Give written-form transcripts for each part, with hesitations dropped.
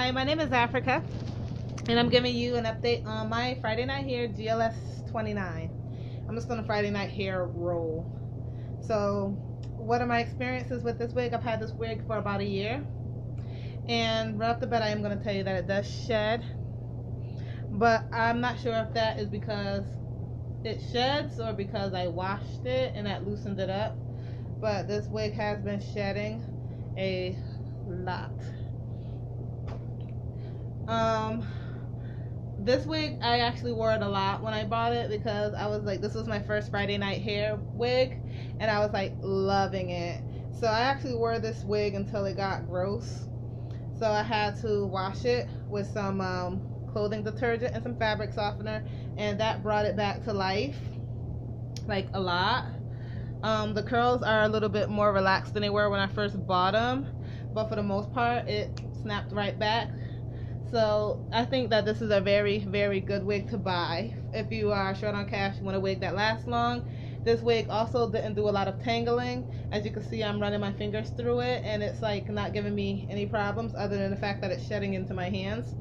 Hi, my name is Africa, and I'm giving you an update on my Friday Night Hair GLS 29. I'm just going to Friday Night Hair roll. So, what are my experiences with this wig? I've had this wig for about a year, and right off the bat, I am going to tell you that it does shed, but I'm not sure if that is because it sheds or because I washed it and that loosened it up. But this wig has been shedding a lot. This wig, I actually wore it a lot when I bought it because I was like, this was my first Friday Night Hair wig, and I was like loving it. So I actually wore this wig until it got gross. So I had to wash it with some clothing detergent and some fabric softener, and that brought it back to life, like a lot. The curls are a little bit more relaxed than they were when I first bought them, but for the most part it snapped right back. So I think that this is a very, very good wig to buy if you are short on cash, you want a wig that lasts long. This wig also didn't do a lot of tangling. As you can see, I'm running my fingers through it and it's like not giving me any problems other than the fact that it's shedding into my hands,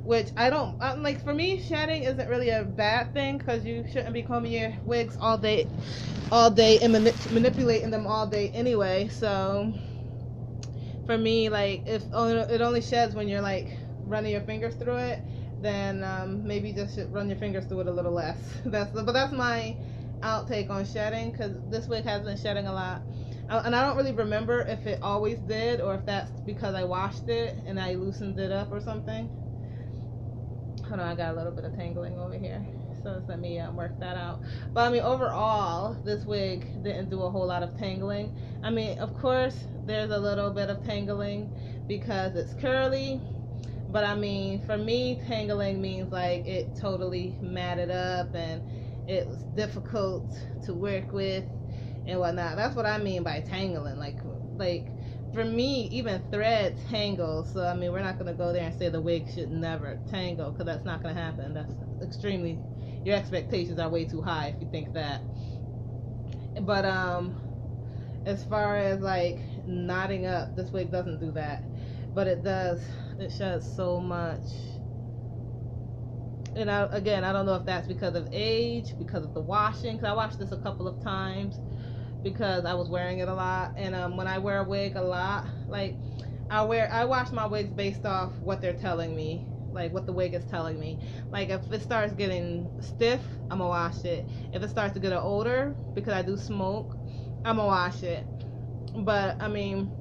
which I don't like. For me, shedding isn't really a bad thing because you shouldn't be combing your wigs all day and manipulating them all day anyway. So for me, like, if it only sheds when you're like running your fingers through it, then maybe just run your fingers through it a little less. But that's my outtake on shedding, because this wig has been shedding a lot, and I don't really remember if it always did or if that's because I washed it and I loosened it up or something. Hold on, I got a little bit of tangling over here, so just let me work that out. But I mean, overall, this wig didn't do a whole lot of tangling. I mean, of course, there's a little bit of tangling because it's curly, but I mean, for me, tangling means like it totally matted up and it was difficult to work with and whatnot. That's what I mean by tangling. Like for me, even thread tangles. So I mean, we're not gonna go there and say the wig should never tangle, because that's not gonna happen. That's extremely, your expectations are way too high if you think that. But as far as like knotting up, this wig doesn't do that, but it does. It sheds so much. And again, I don't know if that's because of age, because of the washing, because I washed this a couple of times because I was wearing it a lot. And when I wear a wig a lot, like I wash my wigs based off what they're telling me, like what the wig is telling me. Like if it starts getting stiff, I'm gonna wash it. If it starts to get older, because I do smoke, I'm gonna wash it. But I mean,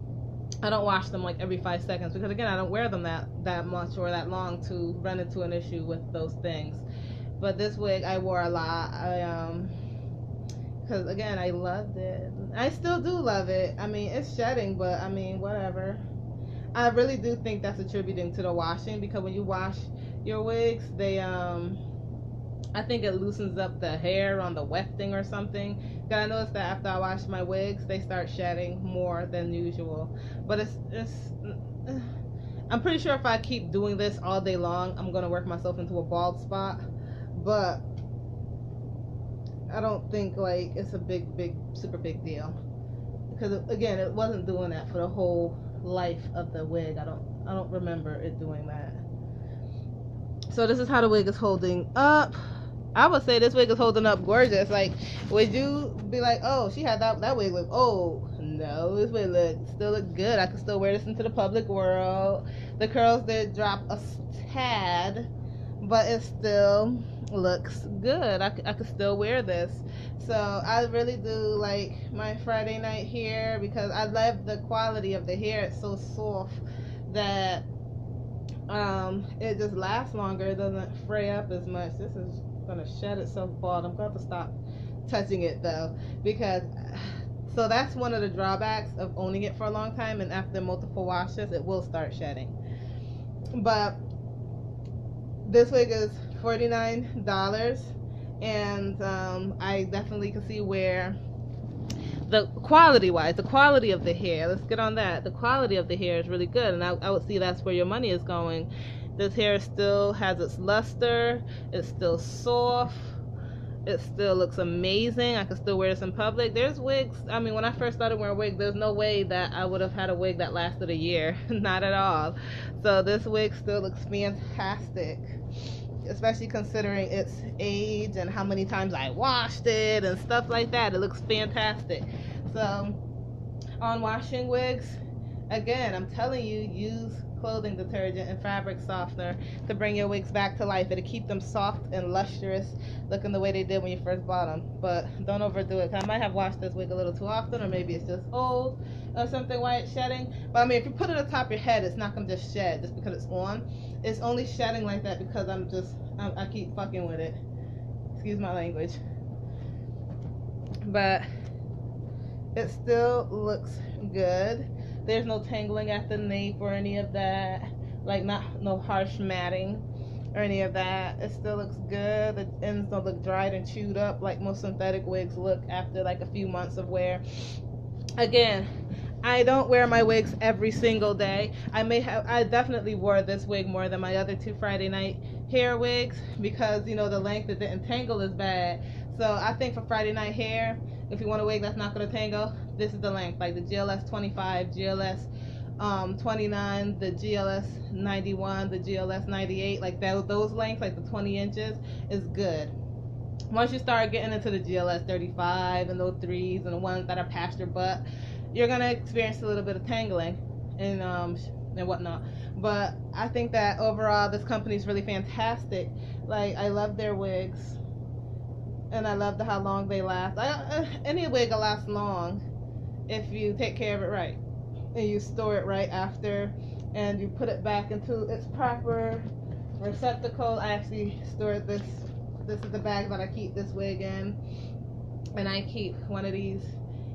I don't wash them like every 5 seconds because again, I don't wear them that much or that long to run into an issue with those things. But this wig I wore a lot. Because again, I loved it. I still do love it. I mean, it's shedding, but I mean, whatever. I really do think that's attributing to the washing, because when you wash your wigs, they I think it loosens up the hair on the wefting or something. Because I noticed that after I wash my wigs, they start shedding more than usual. But it's I'm pretty sure if I keep doing this all day long, I'm gonna work myself into a bald spot. But I don't think like it's a super big deal, because again, it wasn't doing that for the whole life of the wig. I don't remember it doing that. So this is how the wig is holding up. I would say this wig is holding up gorgeous. Like, would you be like, oh, she had that wig look old? No, this wig still look good. I can still wear this into the public world. The curls did drop a tad, but it still looks good. I could still wear this. So I really do like my Friday Night Hair because I love the quality of the hair. It's so soft that it just lasts longer. It doesn't fray up as much. This is gonna shed itself bald. I'm going to stop touching it though, because so that's one of the drawbacks of owning it for a long time, and after multiple washes it will start shedding. But this wig is $49, and I definitely can see where the quality of the hair, let's get on that. The quality of the hair is really good, and I would see that's where your money is going. This hair still has its luster, it's still soft, it still looks amazing. I can still wear this in public. There's wigs, I mean, when I first started wearing wigs, there's no way that I would have had a wig that lasted a year. Not at all. So this wig still looks fantastic, especially considering its age and how many times I washed it and stuff like that. It looks fantastic. So on washing wigs, again, I'm telling you, use clothing detergent and fabric softener to bring your wigs back to life. It'll keep them soft and lustrous, looking the way they did when you first bought them. But don't overdo it, 'cause I might have washed this wig a little too often, or maybe it's just old or something why it's shedding. But I mean, if you put it on top of your head, it's not gonna just shed just because it's on. It's only shedding like that because I keep fucking with it. Excuse my language. But it still looks good. There's no tangling at the nape or any of that. Like no harsh matting or any of that. It still looks good. The ends don't look dried and chewed up like most synthetic wigs look after like a few months of wear. Again, I don't wear my wigs every single day. I definitely wore this wig more than my other 2 Friday night hair wigs because, you know, the length that didn't tangle is bad. So I think for Friday night hair, if you want a wig that's not going to tangle, this is the length. Like the GLS 25, GLS 29, the GLS 91, the GLS 98, like those lengths, like the 20 inches is good. Once you start getting into the GLS 35 and those 3s and the ones that are past your butt, you're going to experience a little bit of tangling and whatnot. But I think that overall this company is really fantastic. Like, I love their wigs. And I love how long they last. Any wig will last long if you take care of it right. And you store it right after. And you put it back into its proper receptacle. I actually stored this. This is the bag that I keep this wig in. And I keep one of these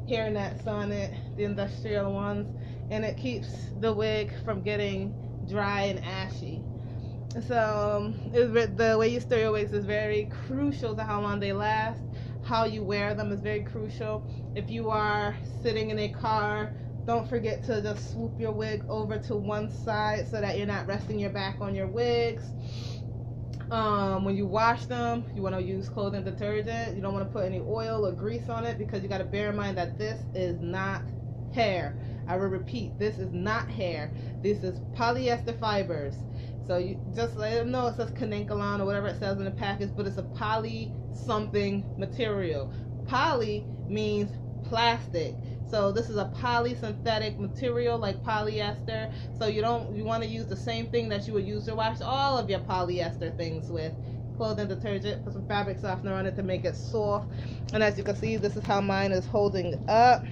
hair nets on it, the industrial ones. And it keeps the wig from getting dry and ashy. So the way you store your wigs is very crucial to how long they last. How you wear them is very crucial. If you are sitting in a car, don't forget to just swoop your wig over to one side so that you're not resting your back on your wigs. When you wash them, you want to use clothing detergent. You don't want to put any oil or grease on it because you got to bear in mind that this is not hair. I will repeat, this is not hair. This is polyester fibers. So you just let them know it says Kaninkalon or whatever it says in the package, but it's a poly something material. Poly means plastic. So this is a polysynthetic material like polyester. So you want to use the same thing that you would use to wash all of your polyester things with. Clothing detergent, put some fabric softener on it to make it soft. And as you can see, this is how mine is holding up.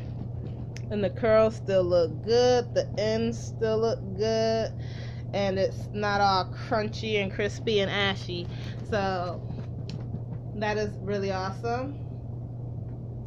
And the curls still look good. The ends still look good. And it's not all crunchy and crispy and ashy. So that is really awesome.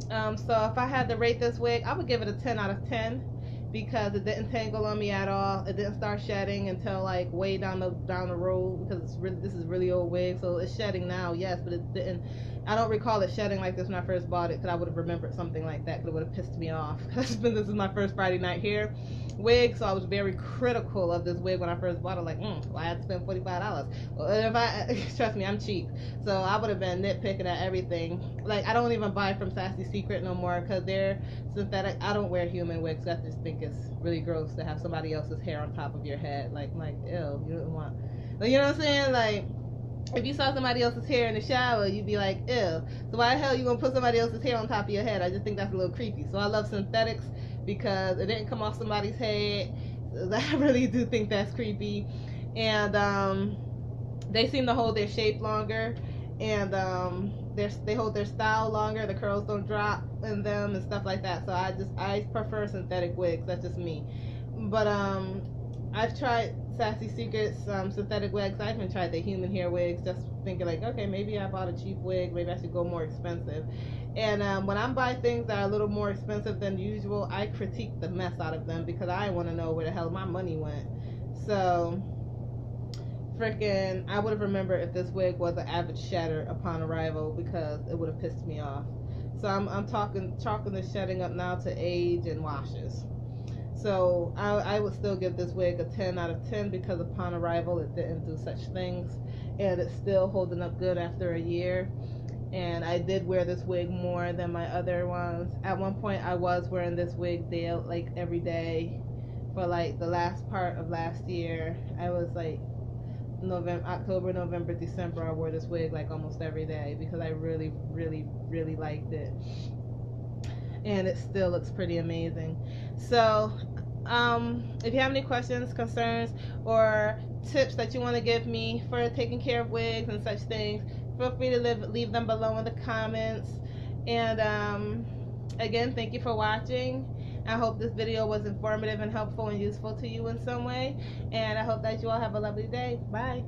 So if I had to rate this wig, I would give it a 10 out of 10 because it didn't tangle on me at all. It didn't start shedding until like way down the road because this is really old wig, so it's shedding now, yes, but it didn't. I don't recall it shedding like this when I first bought it because I would have remembered something like that, but it would have pissed me off. This is my first Friday night hair wig, so I was very critical of this wig when I first bought it. Like, well, I had to spend $45. Well, trust me, I'm cheap, so I would have been nitpicking at everything. Like, I don't even buy from Sassy Secret no more because they're synthetic. I don't wear human wigs. I just think it's really gross to have somebody else's hair on top of your head. Like, ew, you don't want. Like, you know what I'm saying? Like, if you saw somebody else's hair in the shower, you'd be like, ew. So why the hell you gonna put somebody else's hair on top of your head? I just think that's a little creepy. So I love synthetics because it didn't come off somebody's head. I really do think that's creepy. And they seem to hold their shape longer, and they hold their style longer. The curls don't drop in them and stuff like that. So I prefer synthetic wigs. That's just me. But I've tried Sassy Secret's synthetic wigs. I even tried the human hair wigs, just thinking like, okay, maybe I bought a cheap wig, maybe I should go more expensive. And when I buy things that are a little more expensive than usual, I critique the mess out of them because I want to know where the hell my money went. So freaking, I would have remembered if this wig was an average shedder upon arrival because it would have pissed me off. So I'm chalking the shedding up now to age and washes. So I would still give this wig a 10 out of 10 because upon arrival it didn't do such things, and it's still holding up good after a year. and I did wear this wig more than my other ones. At one point I was wearing this wig day, like every day for like the last part of last year. I was like October, November, December, I wore this wig like almost every day because I really, really, really liked it. And it still looks pretty amazing. So, if you have any questions, concerns, or tips that you want to give me for taking care of wigs and such things, feel free to leave them below in the comments. And again, thank you for watching. I hope this video was informative and helpful and useful to you in some way. And I hope that you all have a lovely day. Bye.